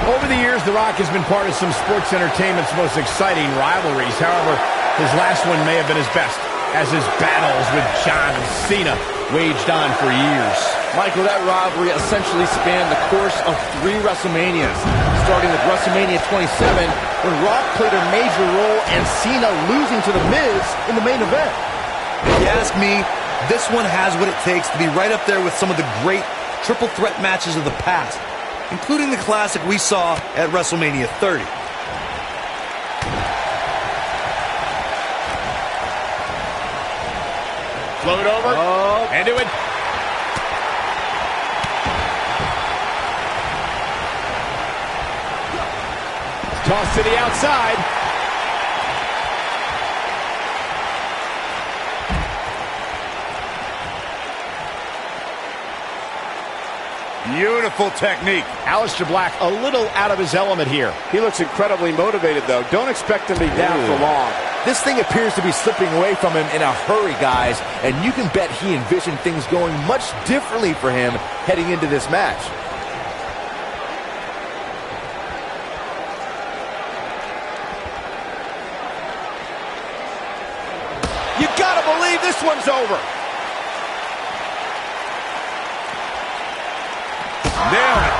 Over the years, The Rock has been part of some sports entertainment's most exciting rivalries. However, his last one may have been his best, as his battles with John Cena waged on for years. Michael, that rivalry essentially spanned the course of 3 WrestleManias, starting with WrestleMania 27, when Rock played a major role and Cena losing to The Miz in the main event. If you ask me, this one has what it takes to be right up there with some of the great triple threat matches of the past, including the classic we saw at WrestleMania 30. Float over, and do it. Toss to the outside. Beautiful technique. Aleister Black a little out of his element here. He looks incredibly motivated, though. Don't expect him to be down for long. This thing appears to be slipping away from him in a hurry, guys, and you can bet he envisioned things going much differently for him heading into this match. You gotta believe this one's over. Nailed it.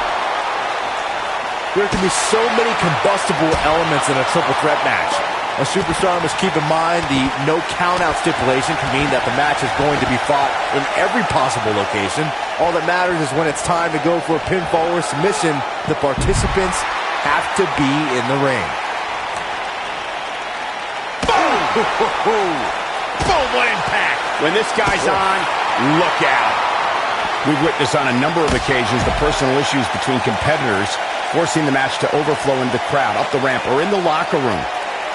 There can be so many combustible elements in a triple threat match. A superstar must keep in mind the no count-out stipulation can mean that the match is going to be fought in every possible location. All that matters is when it's time to go for a pinfall or submission, the participants have to be in the ring. Boom! Boom, what impact! When this guy's on, look out. We've witnessed on a number of occasions the personal issues between competitors forcing the match to overflow into the crowd, up the ramp, or in the locker room.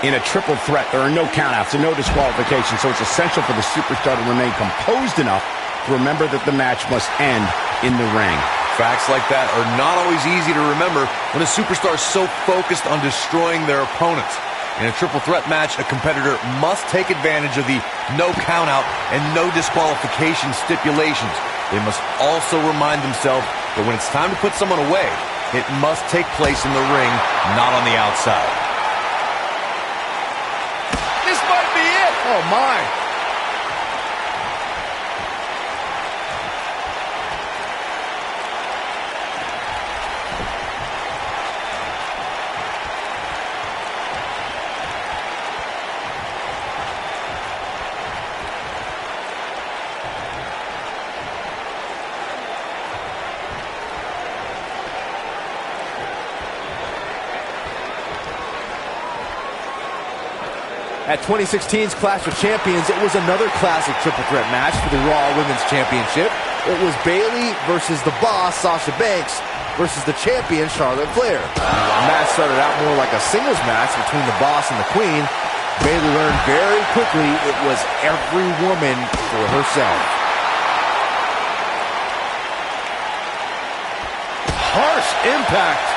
In a triple threat, there are no countouts and no disqualifications, so it's essential for the superstar to remain composed enough to remember that the match must end in the ring. Facts like that are not always easy to remember when a superstar is so focused on destroying their opponents. In a triple threat match, a competitor must take advantage of the no countout and no disqualification stipulations. They must also remind themselves that when it's time to put someone away, it must take place in the ring, not on the outside. This might be it. Oh, my. At 2016's Clash of Champions, it was another classic triple threat match for the Raw Women's Championship. It was Bayley versus the Boss, Sasha Banks, versus the champion, Charlotte Flair. The match started out more like a singles match between the Boss and the Queen. Bayley learned very quickly it was every woman for herself. Harsh impact.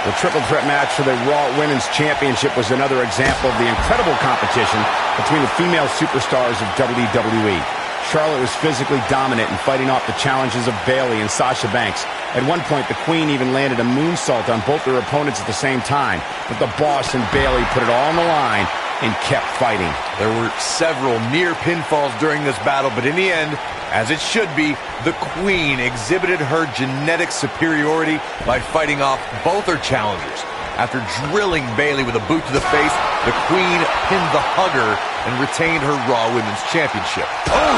The triple threat match for the Raw Women's Championship was another example of the incredible competition between the female superstars of WWE. Charlotte was physically dominant and fighting off the challenges of Bayley and Sasha Banks. At one point, the Queen even landed a moonsault on both their opponents at the same time. But the Boss and Bayley put it all on the line and kept fighting. There were several near pinfalls during this battle, but in the end, as it should be, the Queen exhibited her genetic superiority by fighting off both her challengers. After drilling Bayley with a boot to the face, the Queen pinned the hugger and retained her Raw Women's Championship. Oh,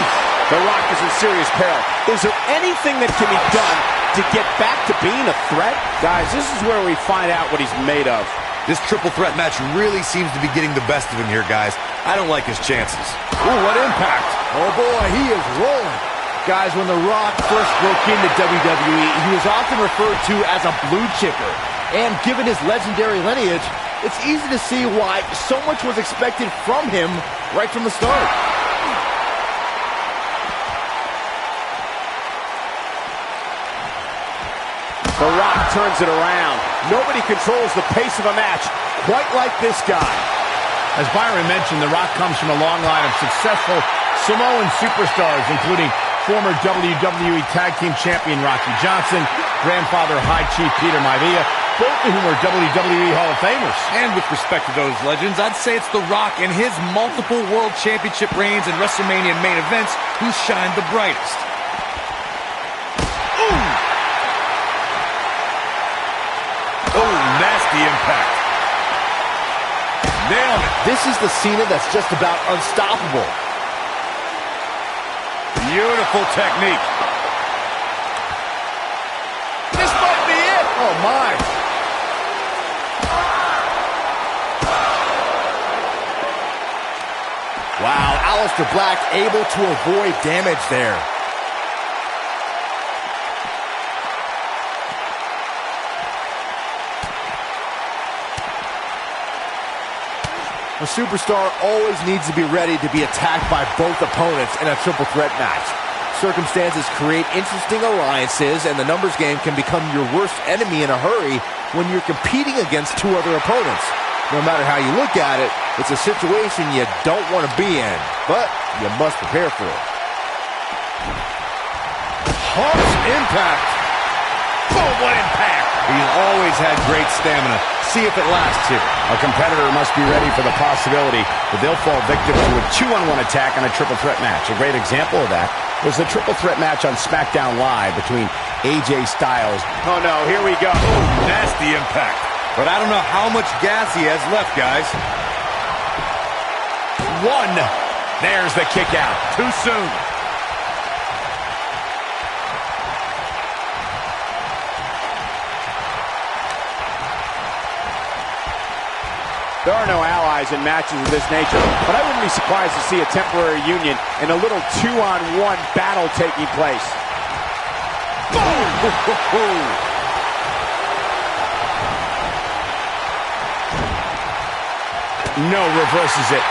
The Rock is in serious peril. Is there anything that can be done to get back to being a threat? Guys, this is where we find out what he's made of. This triple threat match really seems to be getting the best of him here, guys. I don't like his chances. Ooh, what impact. Oh boy, he is rolling. Guys, when The Rock first broke into WWE, he was often referred to as a blue chipper. And given his legendary lineage, it's easy to see why so much was expected from him right from the start. The Rock turns it around. Nobody controls the pace of a match quite like this guy. As Byron mentioned, The Rock comes from a long line of successful Samoan superstars, including former WWE Tag Team Champion Rocky Johnson, grandfather High Chief Peter Maivia, both of whom are WWE Hall of Famers. And with respect to those legends, I'd say it's The Rock and his multiple World Championship reigns and WrestleMania main events who shine the brightest. Ooh! Oh, nasty impact. Nailed it. This is the Cena that's just about unstoppable. Beautiful technique. This might be it. Oh, my. Wow, Aleister Black able to avoid damage there. A superstar always needs to be ready to be attacked by both opponents in a triple threat match. Circumstances create interesting alliances, and the numbers game can become your worst enemy in a hurry when you're competing against two other opponents. No matter how you look at it, it's a situation you don't want to be in, but you must prepare for it. Harsh impact. Boom, what impact. He's always had great stamina. See if it lasts here. A competitor must be ready for the possibility that they'll fall victim to a 2-on-1 attack in a triple threat match. A great example of that was the triple threat match on SmackDown Live between AJ Styles. Oh no, here we go. Ooh, nasty impact. But I don't know how much gas he has left, guys. One. There's the kick out. Too soon. There are no allies in matches of this nature, but I wouldn't be surprised to see a temporary union and a little 2-on-1 battle taking place. Boom! No, reverses it.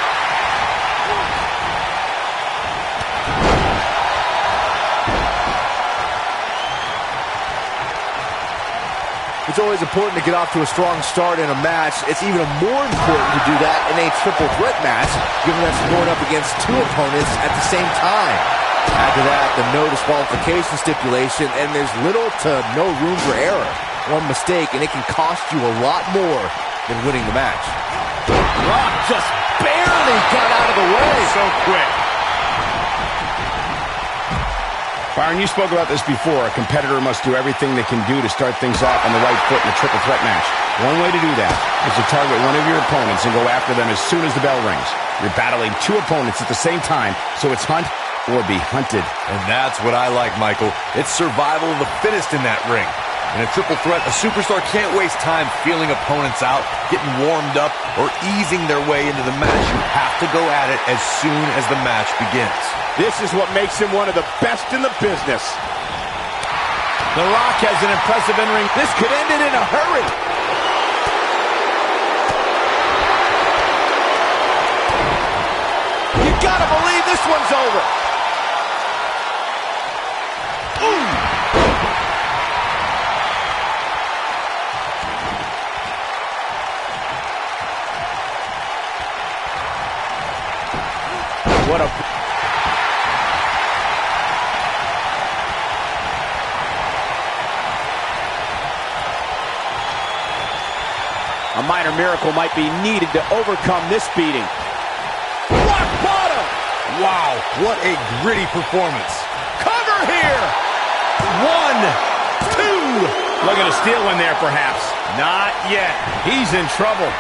It's always important to get off to a strong start in a match. It's even more important to do that in a triple threat match, given that you're going up against two opponents at the same time. Add to that the no disqualification stipulation, and there's little to no room for error. One mistake, and it can cost you a lot more than winning the match. Rock just barely got out of the way. So quick. Byron, you spoke about this before. A competitor must do everything they can do to start things off on the right foot in a triple threat match. One way to do that is to target one of your opponents and go after them as soon as the bell rings. You're battling two opponents at the same time, so it's hunt or be hunted. And that's what I like, Michael. It's survival of the fittest in that ring. In a triple threat, a superstar can't waste time feeling opponents out, getting warmed up, or easing their way into the match. You have to go at it as soon as the match begins. This is what makes him one of the best in the business. The Rock has an impressive in-ring. This could end it in a hurry. You gotta believe this one's over. What a... A minor miracle might be needed to overcome this beating. Rock bottom! Wow, what a gritty performance. Cover here! 1, 2. Looking to steal one there, perhaps. Not yet. He's in trouble.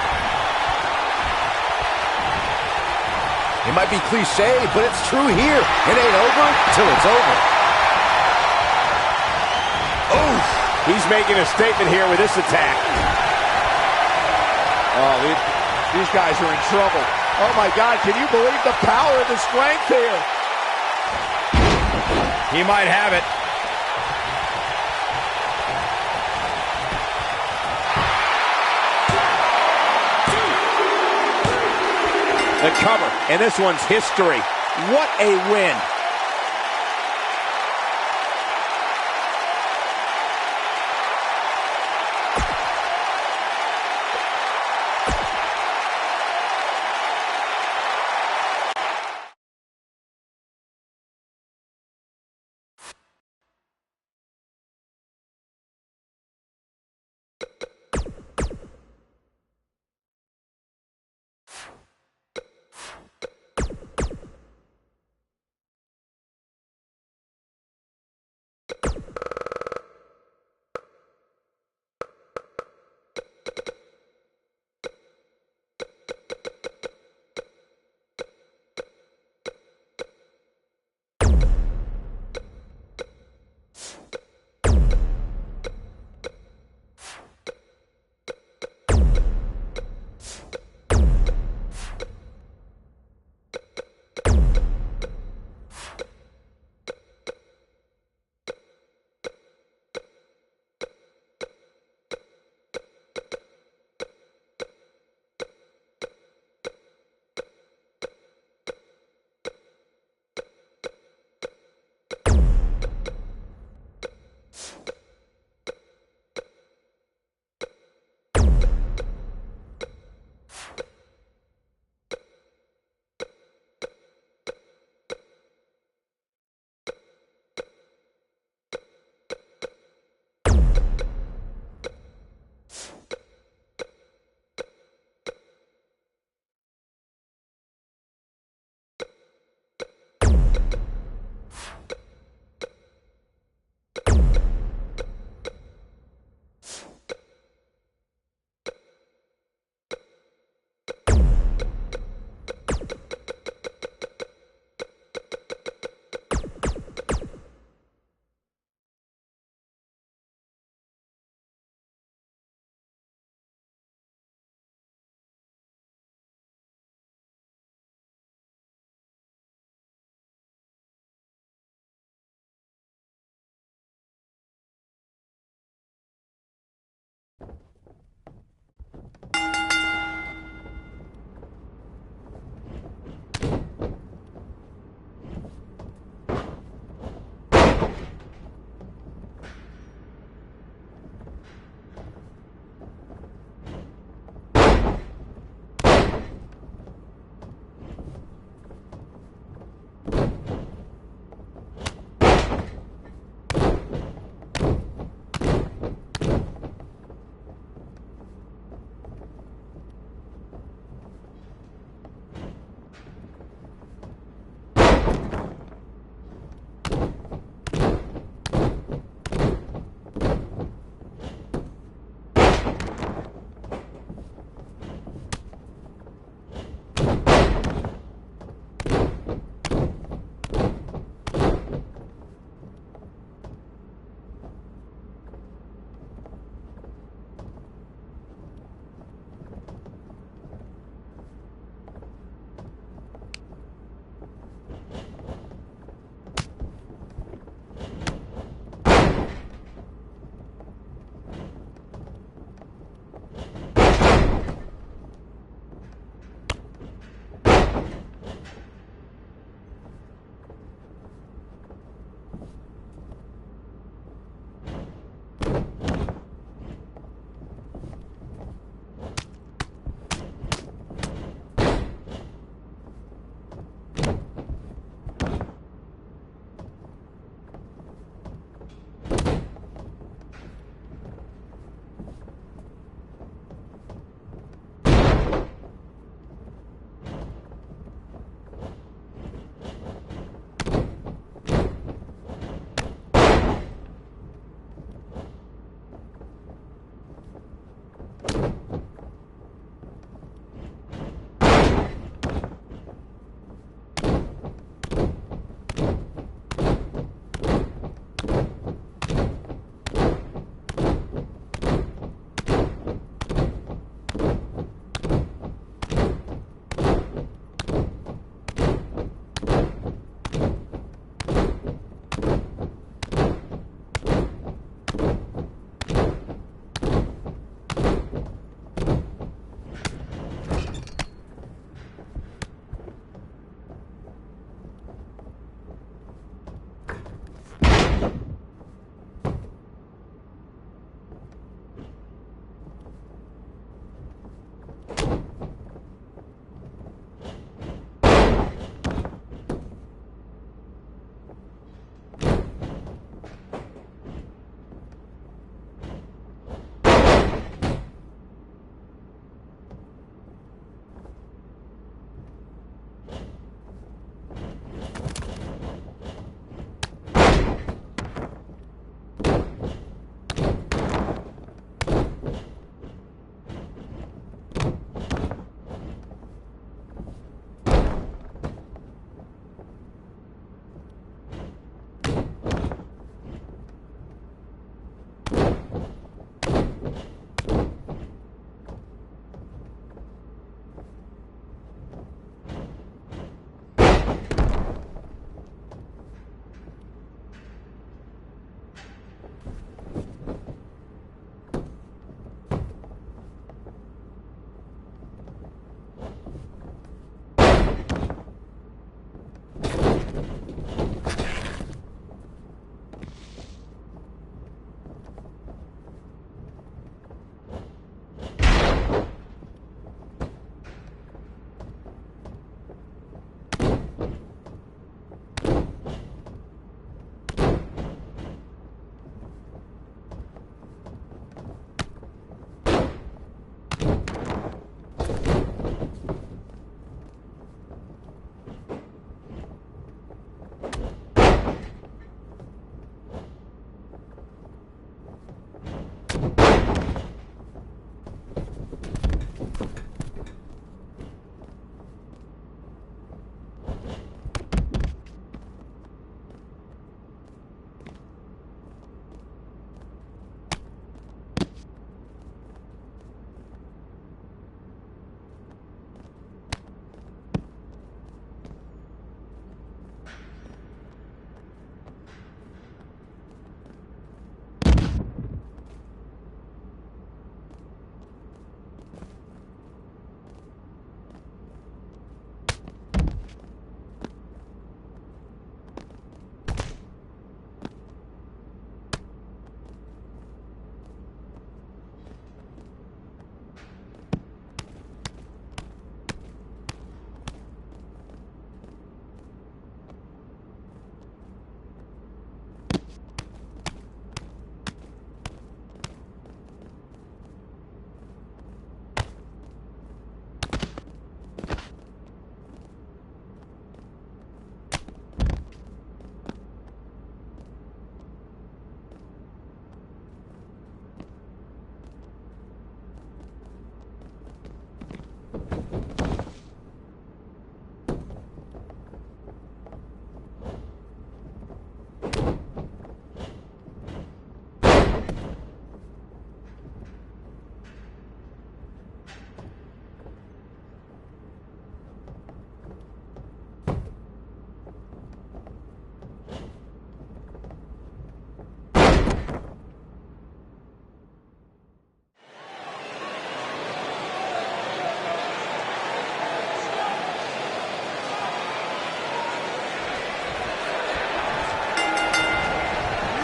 It might be cliche, but it's true here. It ain't over till it's over. Oh, he's making a statement here with this attack. Oh, these guys are in trouble. Oh my God, can you believe the power and the strength here? He might have it. The cover, and this one's history. What a win.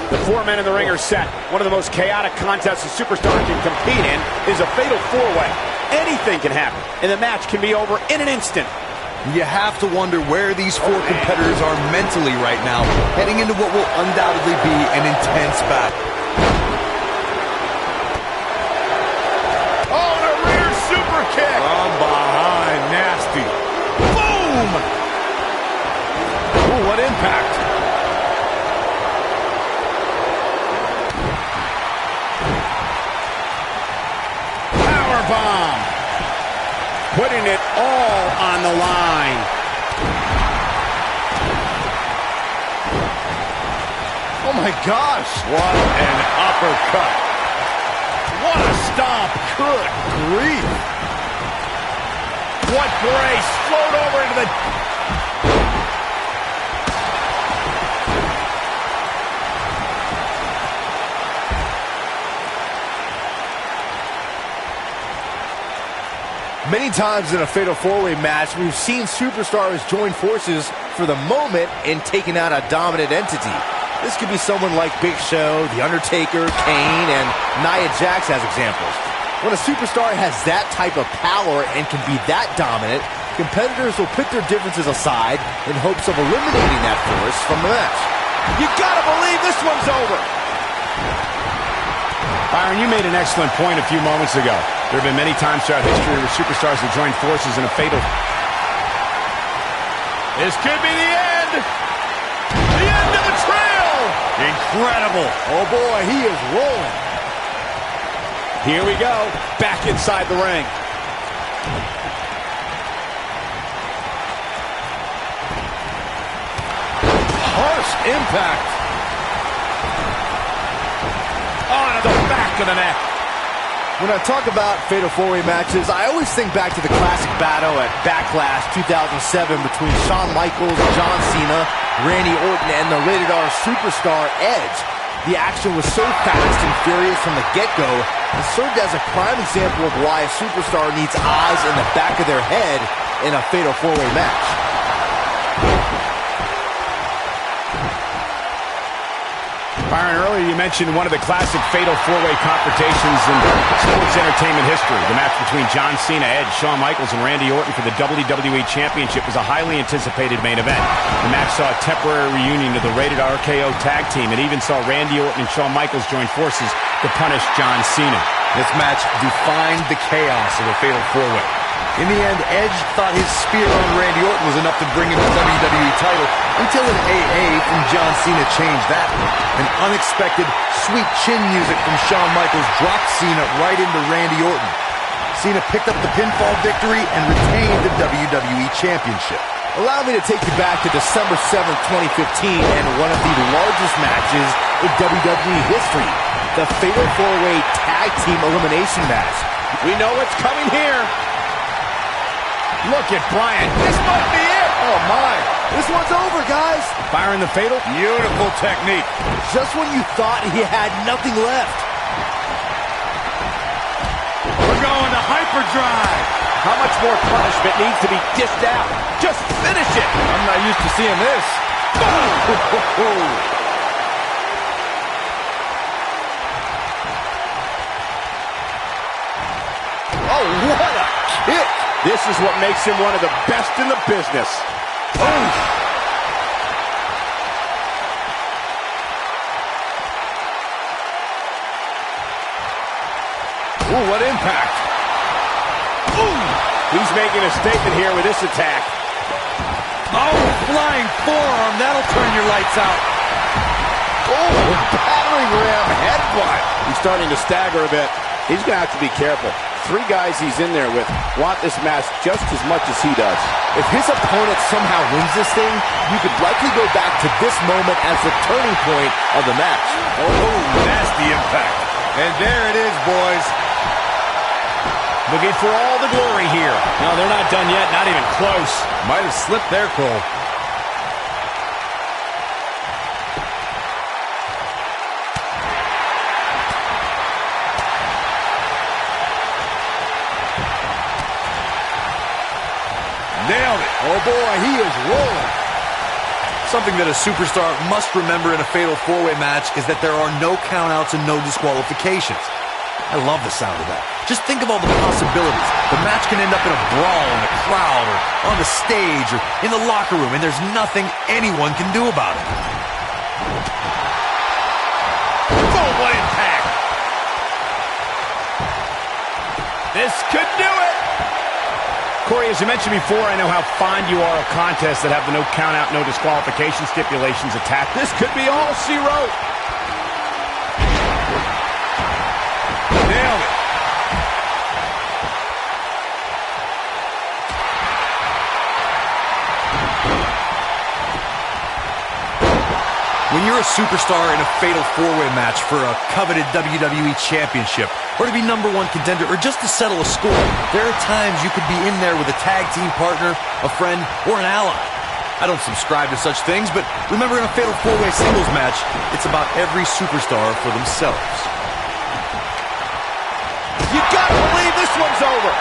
The 4 men in the ring are set. One of the most chaotic contests a superstar can compete in is a fatal 4-way. Anything can happen, and the match can be over in an instant. You have to wonder where these 4 competitors are mentally right now, heading into what will undoubtedly be an intense battle. Oh, and a rear super kick. From behind, nasty. Boom! Ooh, what impact. Powerbomb. Putting it all on the line. Oh my gosh. What an uppercut. What a stomp. Good grief. What brace. Float over into the... Many times in a fatal 4-way match, we've seen superstars join forces for the moment in taking out a dominant entity. This could be someone like Big Show, The Undertaker, Kane, and Nia Jax as examples. When a superstar has that type of power and can be that dominant, competitors will put their differences aside in hopes of eliminating that force from the match. You gotta believe this one's over. Byron, you made an excellent point a few moments ago. There have been many times throughout history where superstars have joined forces in a fatal... This could be the end! The end of the trail! Incredible! Oh boy, he is rolling. Here we go, back inside the ring. Harsh impact. Onto the back of the neck. When I talk about fatal 4-way matches, I always think back to the classic battle at Backlash 2007 between Shawn Michaels, John Cena, Randy Orton, and the rated R superstar Edge. The action was so fast and furious from the get-go and served as a prime example of why a superstar needs eyes in the back of their head in a fatal 4-way match. Byron, earlier you mentioned one of the classic fatal 4-way confrontations in sports entertainment history. The match between John Cena, Edge, Shawn Michaels, and Randy Orton for the WWE Championship was a highly anticipated main event. The match saw a temporary reunion of the rated RKO tag team and even saw Randy Orton and Shawn Michaels join forces to punish John Cena. This match defined the chaos of a fatal 4-way. In the end, Edge thought his spear on Randy Orton was enough to bring him the WWE title until an AA from John Cena changed that. An unexpected, sweet chin music from Shawn Michaels dropped Cena right into Randy Orton. Cena picked up the pinfall victory and retained the WWE Championship. Allow me to take you back to December 7th, 2015, and one of the largest matches in WWE history, the Fatal 4-Way Tag Team Elimination match. We know what's coming here. Look at Bryan. This might be it. Oh my, this one's over, guys. Byron, the fatal. Beautiful technique. Just when you thought he had nothing left. We're going to hyperdrive. How much more punishment needs to be dished out? Just finish it. I'm not used to seeing this. Oh, what a kick. This is what makes him one of the best in the business. Oh. Ooh, what impact. Ooh. He's making a statement here with this attack. Oh, flying forearm. That'll turn your lights out. Oh, battering ram headbutt. He's starting to stagger a bit. He's going to have to be careful. 3 guys he's in there with want this match just as much as he does. If his opponent somehow wins this thing, you could likely go back to this moment as the turning point of the match. Oh, nasty impact. And there it is, boys. Looking for all the glory here. No, they're not done yet. Not even close. Might have slipped there, Cole. Nailed it. Oh boy, he is rolling. Something that a superstar must remember in a fatal four-way match is that there are no countouts and no disqualifications. I love the sound of that. Just think of all the possibilities. The match can end up in a brawl in a crowd or on the stage or in the locker room, and there's nothing anyone can do about it. Boom, what impact! This could do it! Corey, as you mentioned before, I know how fond you are of contests that have the no count-out, no disqualification stipulations attached. This could be all she wrote. Nailed it. When you're a superstar in a fatal four-way match for a coveted WWE championship, or to be #1 contender, or just to settle a score, there are times you could be in there with a tag team partner, a friend, or an ally. I don't subscribe to such things, but remember, in a fatal four-way singles match, it's about every superstar for themselves. You gotta believe this one's over.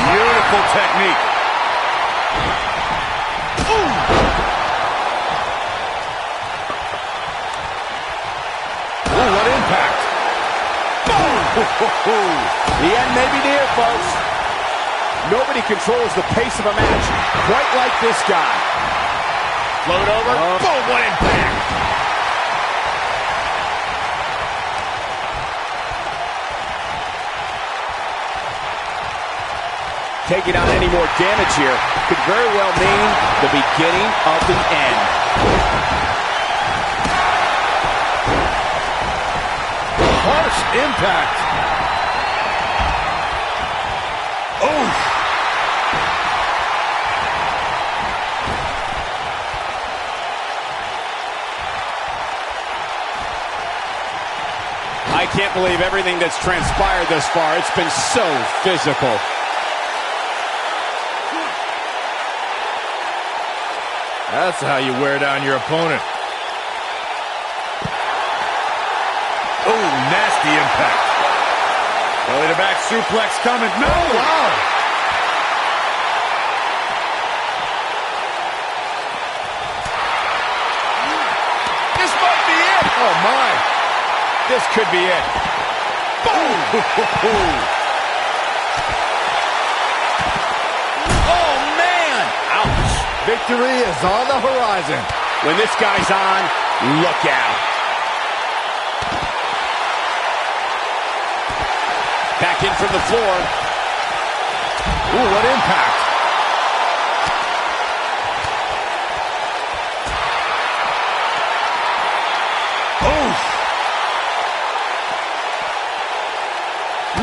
Beautiful technique. Ooh. Ooh, what impact. Boom. The end may be near, folks. Nobody controls the pace of a match quite like this guy. Float over. Boom, what impact. Taking on any more damage here could very well mean the beginning of the end. Harsh impact. Oh. I can't believe everything that's transpired thus far. It's been so physical. That's how you wear down your opponent. Oh, nasty impact. Belly to back suplex coming. No! Wow! This might be it! Oh, my! This could be it. Boom! Oh, man! Ouch! Victory is on the horizon. When this guy's on, look out. Back in from the floor. Ooh, what impact. Oof.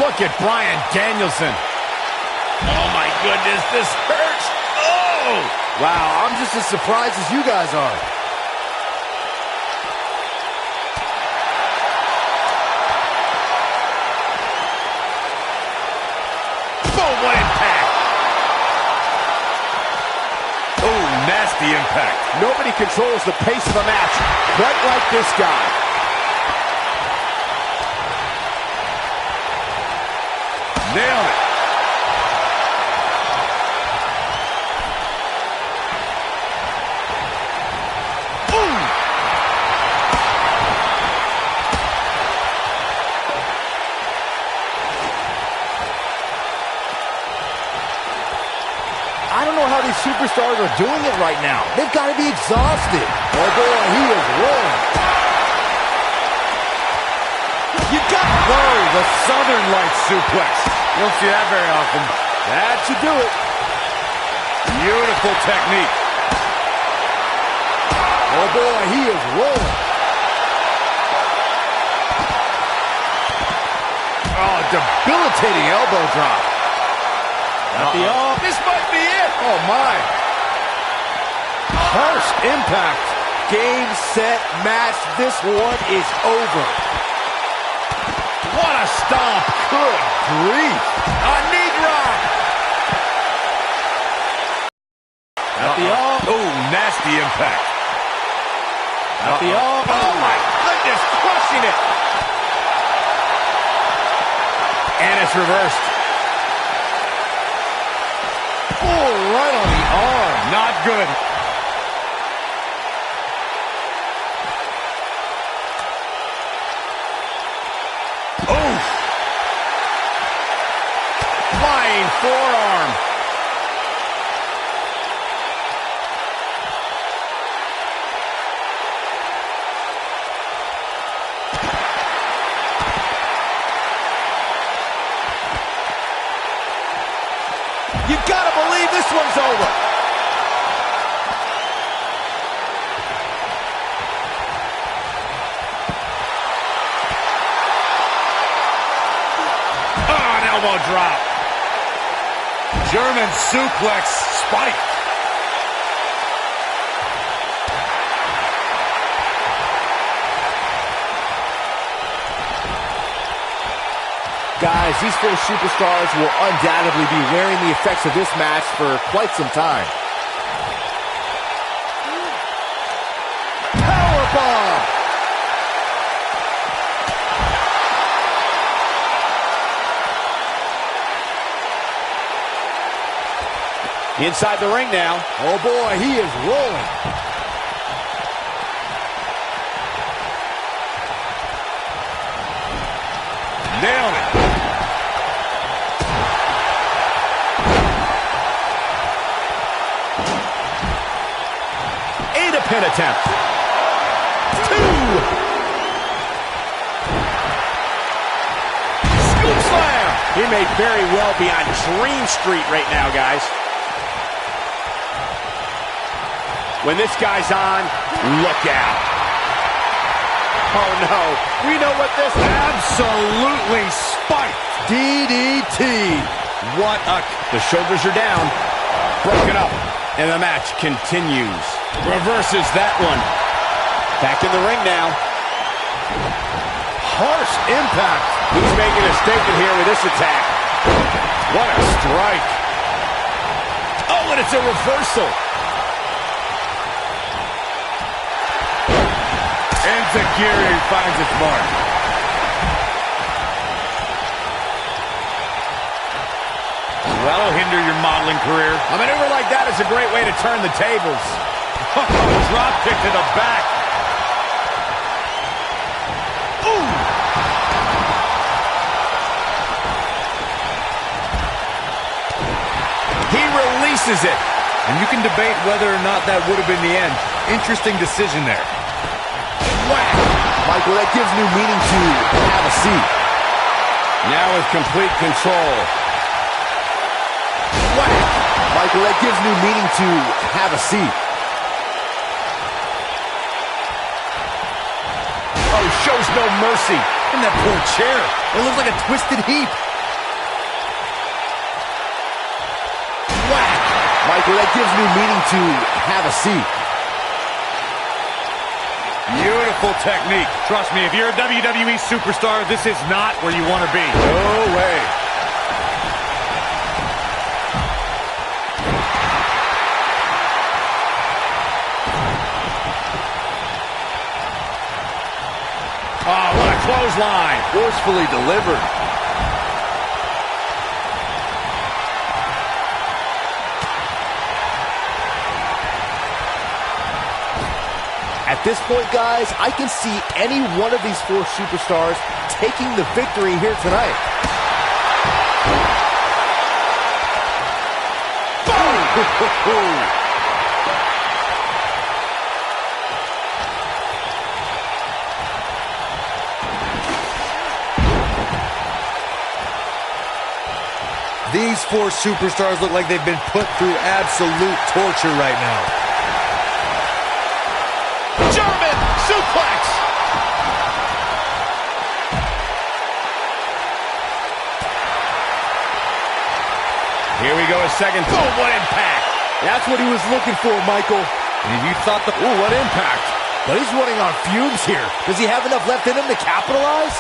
Look at Bryan Danielson. Oh, my goodness, this hurts. Oh! Wow, I'm just as surprised as you guys are. Boom, what impact. Oh, nasty impact. Nobody controls the pace of a match quite like this guy. Nailed it. I don't know how these superstars are doing it right now. They've got to be exhausted. Oh, boy, he is rolling. You got the Southern Lights suplex. You don't see that very often. That should do it. Beautiful technique. Oh, boy, he is rolling. Oh, debilitating elbow drop. This might be it. Oh, my. Harsh impact. Game, set, match. This one is over. What a stomp. Good grief. A knee drop. Oh, nasty impact. Oh, my goodness. Crushing it. And it's reversed. Oh, right on the arm. Not good. is over. Oh, an elbow drop. German suplex spike. Guys, these four superstars will undoubtedly be wearing the effects of this match for quite some time. Powerbomb! Inside the ring now. Oh boy, he is rolling. Nailed it. Pin attempt. 2. Scoop slam. He may very well be on Dream Street right now, guys. When this guy's on, look out. Oh no, we know what this is. Absolutely spiked. DDT. What a... The shoulders are down. Broken up. And the match continues. Reverses that one. Back in the ring now. Harsh impact. He's making a statement here with this attack. What a strike. Oh, and it's a reversal. Enziguri finds its mark. That'll hinder your modeling career. A maneuver like that is a great way to turn the tables. Drop kick to the back. Ooh! He releases it. And you can debate whether or not that would have been the end. Interesting decision there. Whack! Michael, that gives new meaning to have a seat. Now with complete control. Whack! Michael, that gives new meaning to have a seat. Oh, shows no mercy. And that poor chair. It looks like a twisted heap. Whack! Michael, that gives new meaning to have a seat. Beautiful technique. Trust me, if you're a WWE superstar, this is not where you want to be. No way. Oh, what a clothesline. Forcefully delivered. At this point, guys, I can see any one of these four superstars taking the victory here tonight. Boom! These four superstars look like they've been put through absolute torture right now. German suplex. Here we go, a second. Boom, what impact. That's what he was looking for, Michael. And if you thought the... Ooh, what impact. But he's running on fumes here. Does he have enough left in him to capitalize?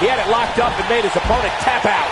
He had it locked up and made his opponent tap out.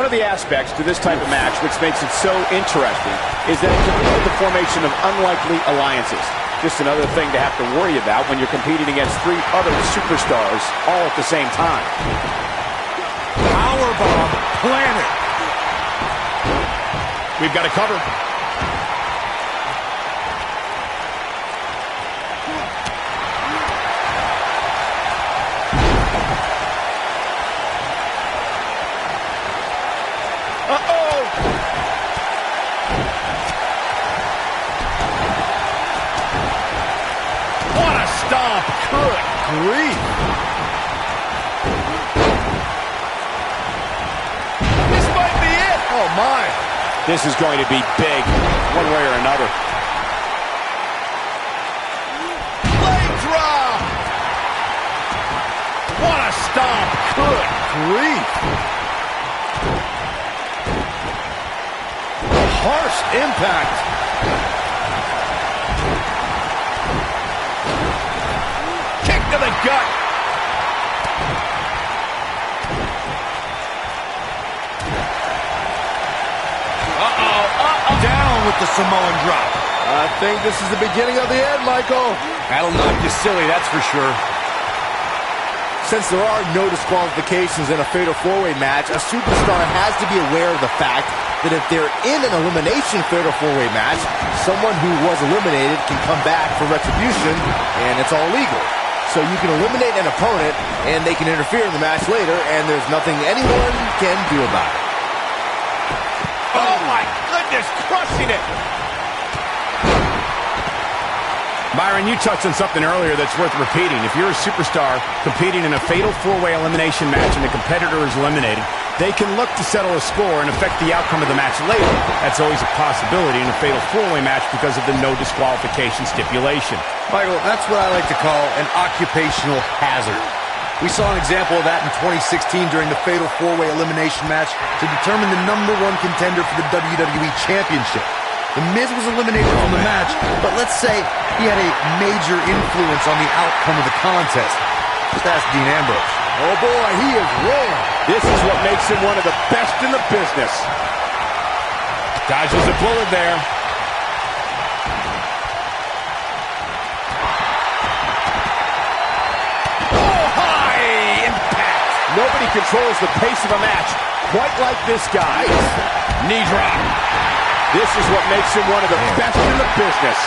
One of the aspects to this type of match which makes it so interesting is that it can lead to the formation of unlikely alliances. Just another thing to have to worry about when you're competing against 3 other superstars all at the same time. Powerbomb planted. We've got to cover. Stomp. Good grief. This might be it. Oh, my. This is going to be big, one way or another. Leg drop. What a stomp. Good grief. Harsh impact. To the gut. Down with the Samoan drop. I think this is the beginning of the end, Michael. That'll knock you silly, that's for sure. Since there are no disqualifications in a fatal 4-way match, a superstar has to be aware of the fact that if they're in an elimination fatal 4-way match, someone who was eliminated can come back for retribution, and it's all legal. So you can eliminate an opponent, and they can interfere in the match later, and there's nothing anyone can do about it. Oh, my goodness, crushing it. Byron, you touched on something earlier that's worth repeating. If you're a superstar competing in a fatal 4-way elimination match and the competitor is eliminated, they can look to settle a score and affect the outcome of the match later. That's always a possibility in a fatal 4-way match because of the no disqualification stipulation. Michael, that's what I like to call an occupational hazard. We saw an example of that in 2016 during the fatal 4-way elimination match to determine the #1 contender for the WWE Championship. The Miz was eliminated from the match, but let's say he had a major influence on the outcome of the contest. Just ask Dean Ambrose. Oh, boy, he is rolling. This is what makes him one of the best in the business. Dodges a bullet there. Oh, high impact. Nobody controls the pace of a match quite like this guy. Knee drop. This is what makes him one of the best in the business.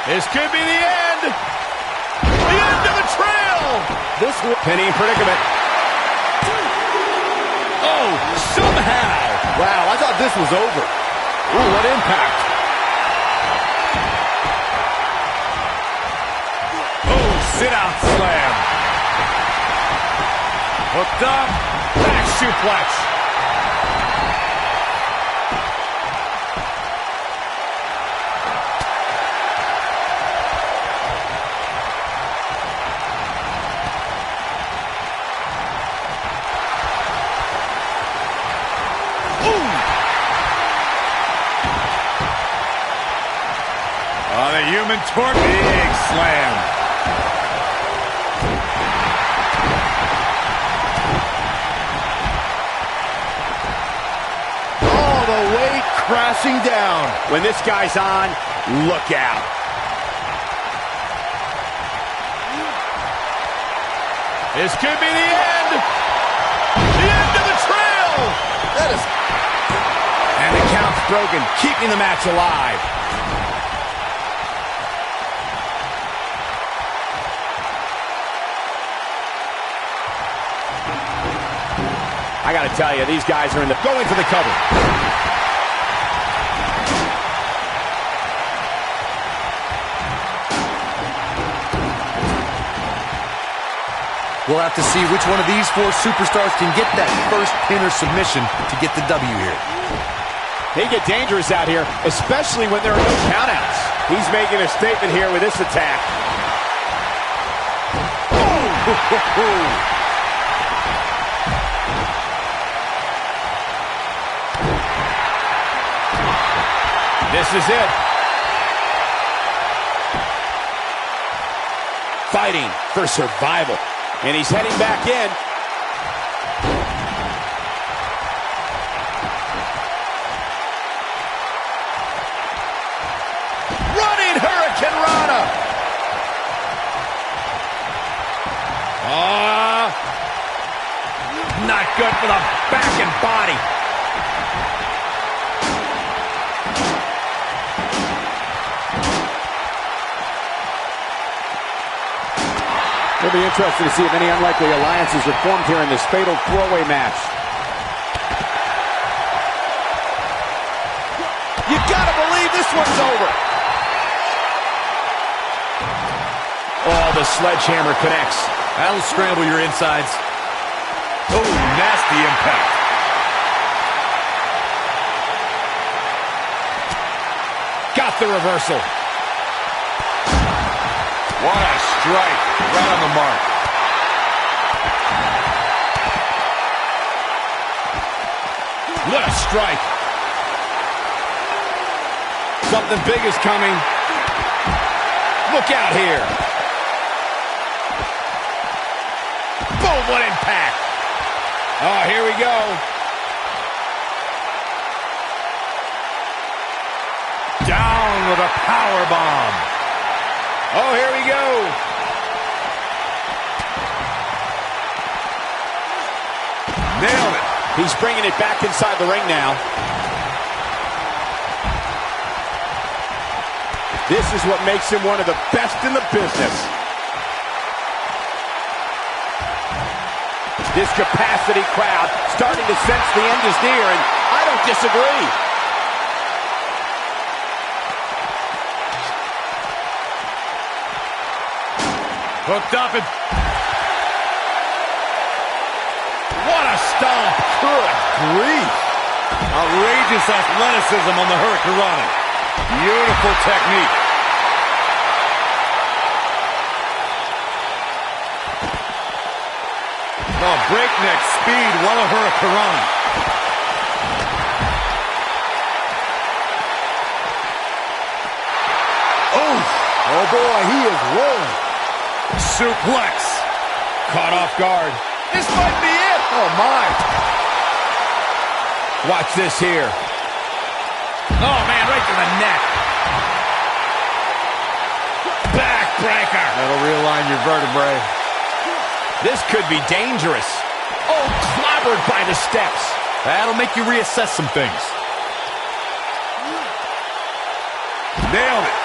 This could be the end. The end of the trail. This will Penny in predicament. Oh, somehow. Wow, I thought this was over. Ooh, what impact. Sit-out slam. Hooked up. Back suplex. Ooh. Oh, the human torch. Big slam. Crashing down. When this guy's on, look out. This could be the end. The end of the trail. That is... And the count's broken, keeping the match alive. I got to tell you, these guys are going for the cover. We'll have to see which one of these 4 superstars can get that first pin or submission to get the W here. They get dangerous out here, especially when there are no countouts. He's making a statement here with this attack. This is it. fighting for survival. And he's heading back in. Running Hurricane Rana. Not good for the back and body. We'll be interested to see if any unlikely alliances are formed here in this fatal four-way match. You gotta believe this one's over. Oh, the sledgehammer connects. That'll scramble your insides. Oh, nasty impact. Got the reversal. What a strike. Right on the mark. What a strike. Something big is coming. Look out here. Boom, what impact. Oh, here we go. Down with a power bomb. Oh, here we go. Nailed it. He's bringing it back inside the ring now. This is what makes him one of the best in the business. This capacity crowd starting to sense the end is near, and I don't disagree. Hooked up and... What a stomp. Good grief. Outrageous athleticism on the Hurricane. Beautiful technique. Oh, breakneck speed. What a Hurricane. Oh boy, he is rolling. Suplex. Caught off guard. This might be it. Oh my. Watch this here. Oh, man, right to the neck. Backbreaker. That'll realign your vertebrae. This could be dangerous. Oh, clobbered by the steps. That'll make you reassess some things. Nailed it.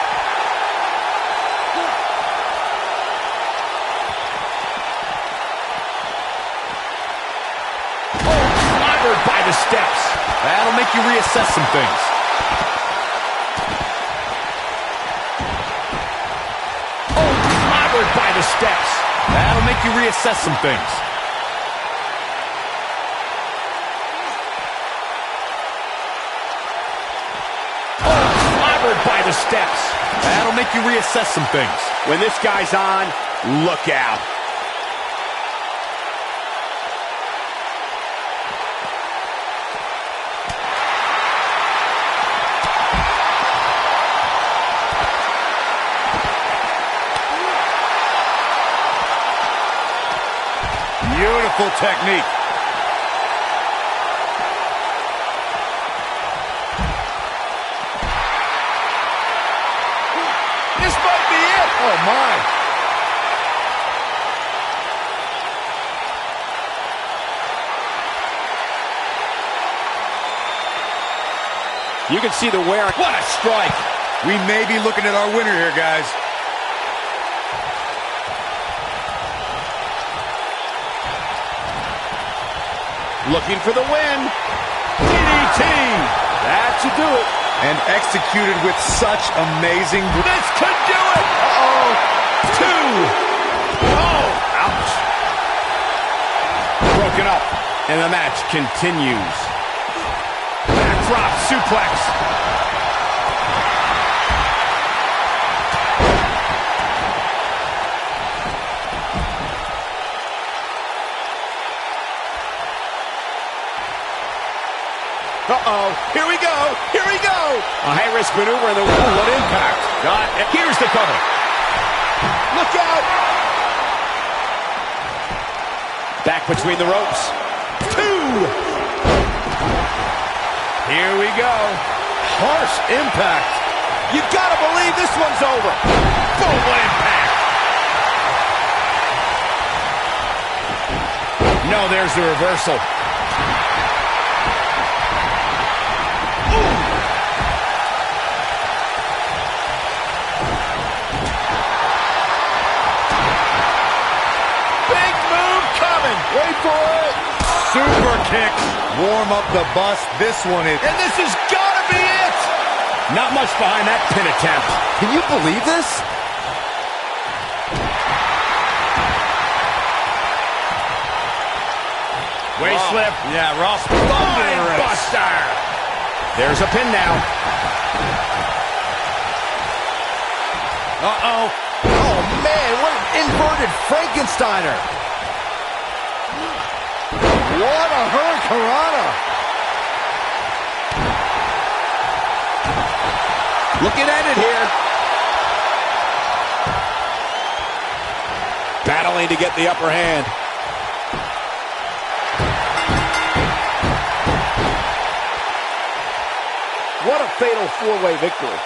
Oh, clobbered by the steps. That'll make you reassess some things. Oh, clobbered by the steps. That'll make you reassess some things. Oh, clobbered by the steps. That'll make you reassess some things. When this guy's on, look out. Beautiful technique. This might be it. Oh my. You can see the wear. What a strike. We may be looking at our winner here, guys. Looking for the win. DDT. That should do it. And executed with such amazing... This could do it. Uh-oh. 2. Oh, ouch. Broken up, and the match continues. Backdrop suplex. Uh-oh, here we go, here we go! A high-risk maneuver in the... What impact! Got it. Here's the cover. Look out! Back between the ropes. 2. Here we go. Harsh impact. You gotta believe this one's over. Boom, what impact. No, there's the reversal. Big move coming. Wait for it. Super kick. Warm up the bus. This one is. And this has gotta be it. Not much behind that pin attempt. Can you believe this? Way slip. Yeah, Ross. Spine buster. There's a pin now. Uh-oh. Oh, man, what an inverted Frankensteiner. What a hurricanrana. Looking at it here. Battling to get the upper hand. What a fatal 4-way victory.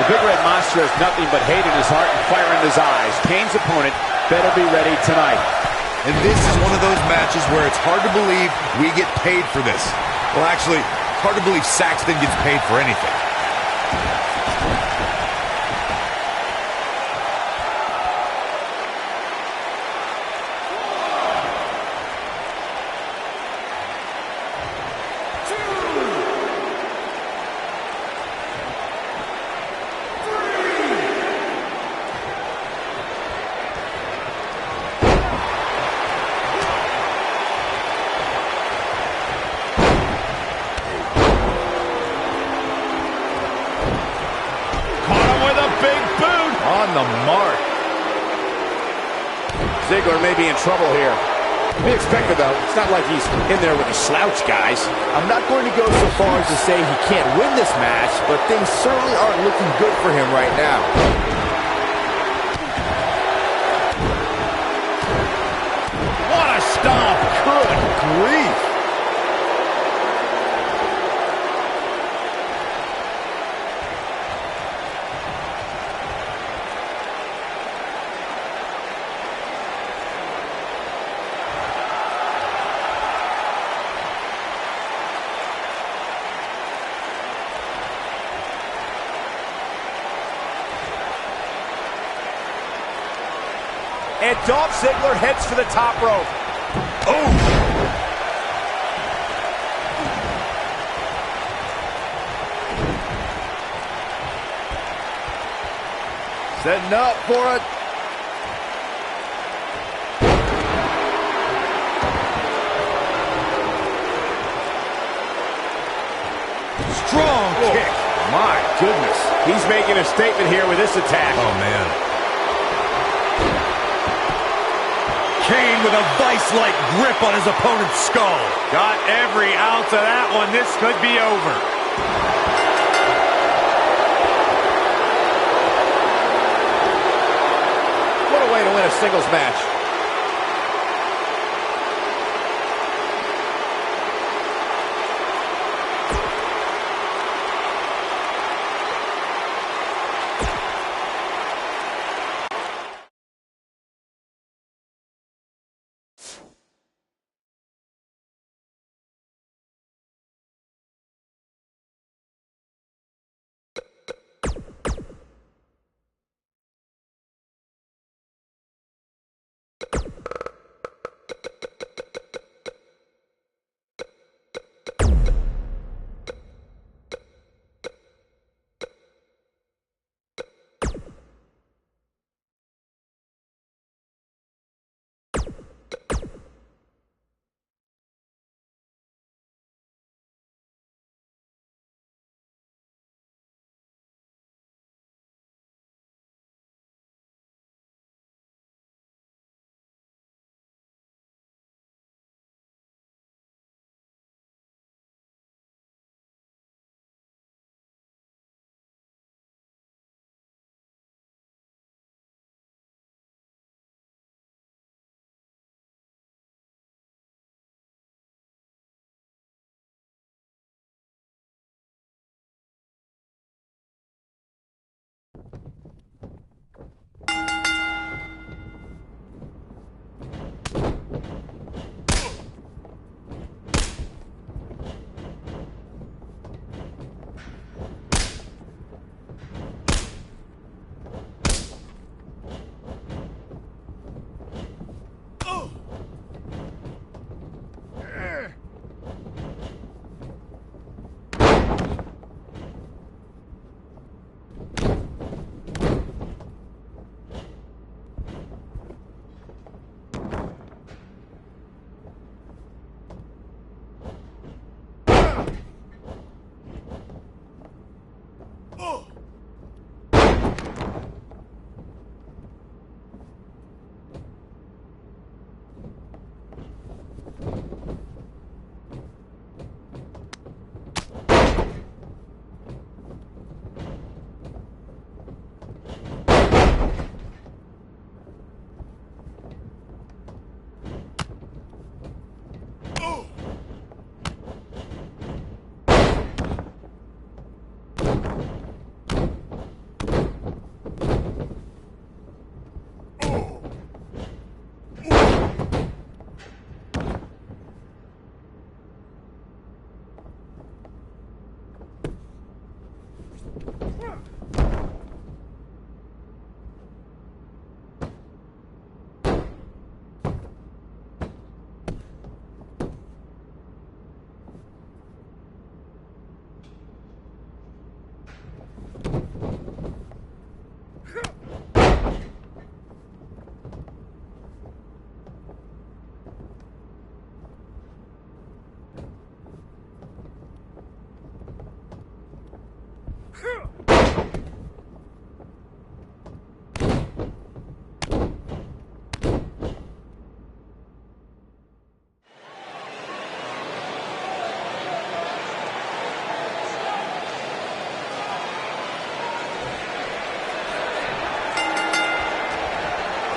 The Big Red Monster has nothing but hate in his heart and fire in his eyes. Kane's opponent better be ready tonight. And this is one of those matches where it's hard to believe we get paid for this. Well, actually, hard to believe Saxton gets paid for anything. On the mark. Ziggler may be in trouble here. We expected, though. It's not like he's in there with a slouch, guys. I'm not going to go so far as to say he can't win this match, but things certainly aren't looking good for him right now. What a stomp. Good grief. And Dolph Ziggler heads for the top rope. Oh! Setting up for it. Strong kick. My goodness. He's making a statement here with this attack. Oh, man. Kane with a vice-like grip on his opponent's skull. Got every ounce of that one. This could be over. What a way to win a singles match.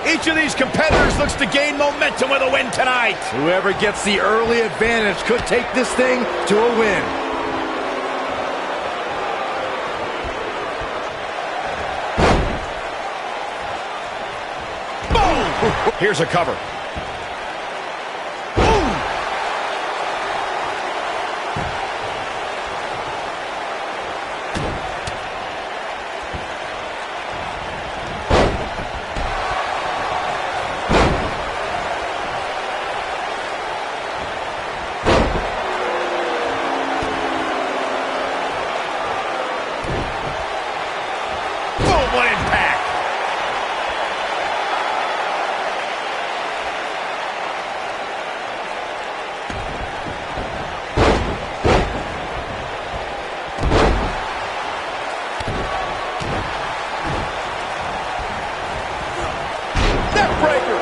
Each of these competitors looks to gain momentum with a win tonight. Whoever gets the early advantage could take this thing to a win. Boom! Here's a cover. What impact! Neckbreaker!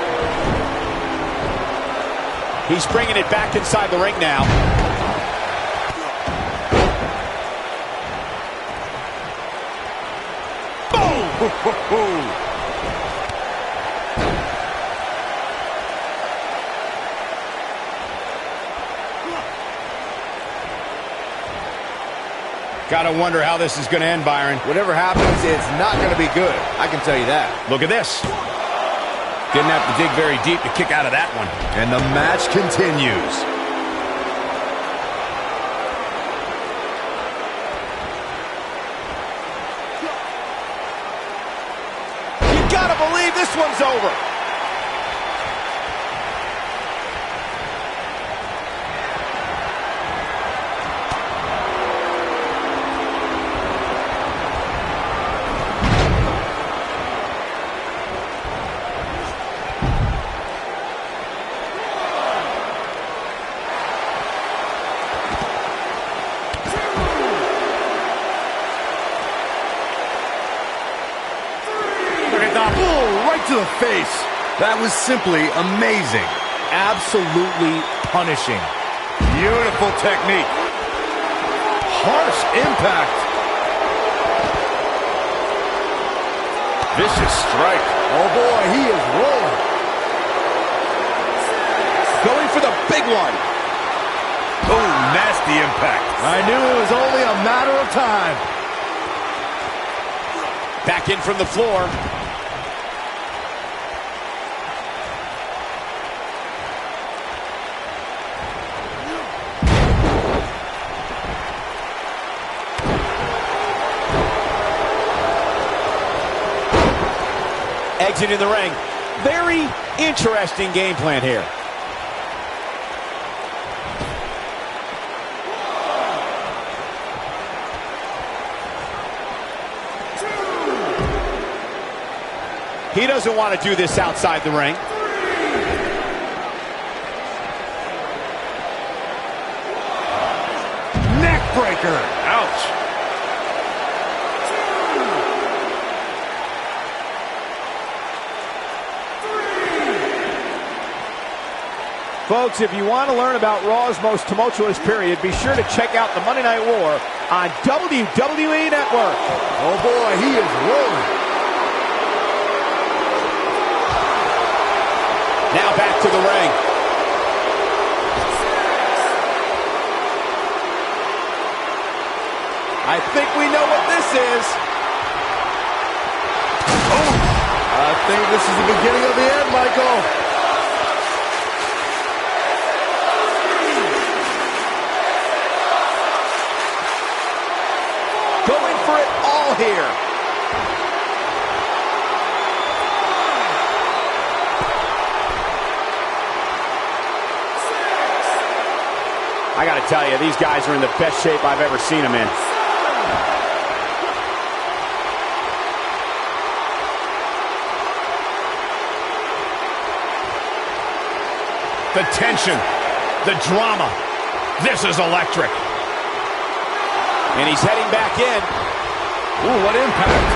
He's bringing it back inside the ring now. Gotta wonder how this is gonna end, Byron. Whatever happens, it's not going to be good. I can tell you that. Look at this. Didn't have to dig very deep to kick out of that one. And the match continues. You gotta believe this one's over. Right to the face. That was simply amazing. Absolutely punishing. Beautiful technique. Harsh impact. Vicious strike. Oh boy, he is rolling. Going for the big one. Oh, nasty impact. I knew it was only a matter of time. Back in from the floor. Exiting the ring. Very interesting game plan here. He doesn't want to do this outside the ring. Neckbreaker. Ouch. Folks, if you want to learn about Raw's most tumultuous period, be sure to check out the Monday Night War on WWE Network. Oh boy, he is rolling. Now back to the ring. I think we know what this is. Oh, I think this is the beginning of the end, Michael. Going for it all here. I got to tell you, these guys are in the best shape I've ever seen them in. The tension, the drama. This is electric. And he's heading back in. Ooh, what impact.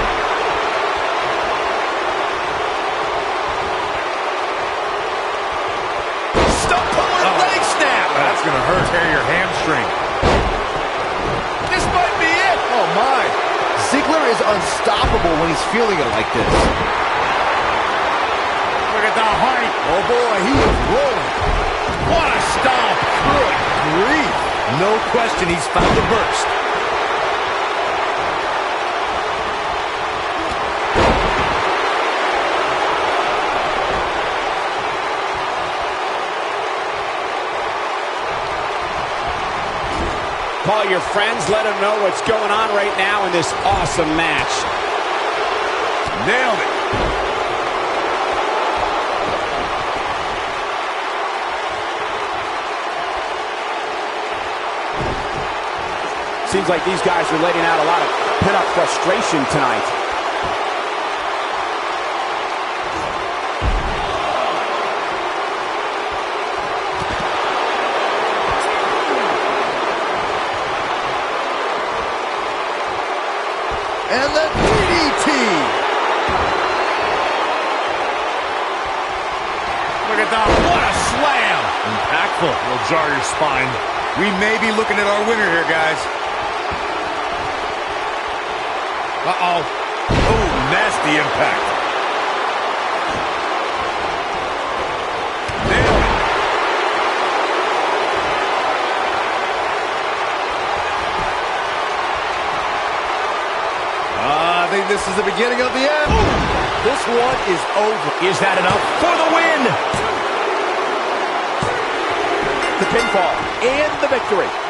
Stump puller leg snap. That's going to hurt. Tear your hamstring. This might be it. Oh, my. Ziggler is unstoppable when he's feeling it like this. Look at the height. Oh, boy, he is rolling. What a stomp. Good grief. No question, he's found the burst. Call your friends, let them know what's going on right now in this awesome match. Nailed it. Seems like these guys are letting out a lot of pent-up frustration tonight. And the DDT. Look at that. What a slam. Impactful. Will jar your spine. We may be looking at our winner here, guys. Uh-oh. Oh, nasty impact. Nailed it. I think this is the beginning of the end. This one is over. Is that enough for the win? The pinfall and the victory.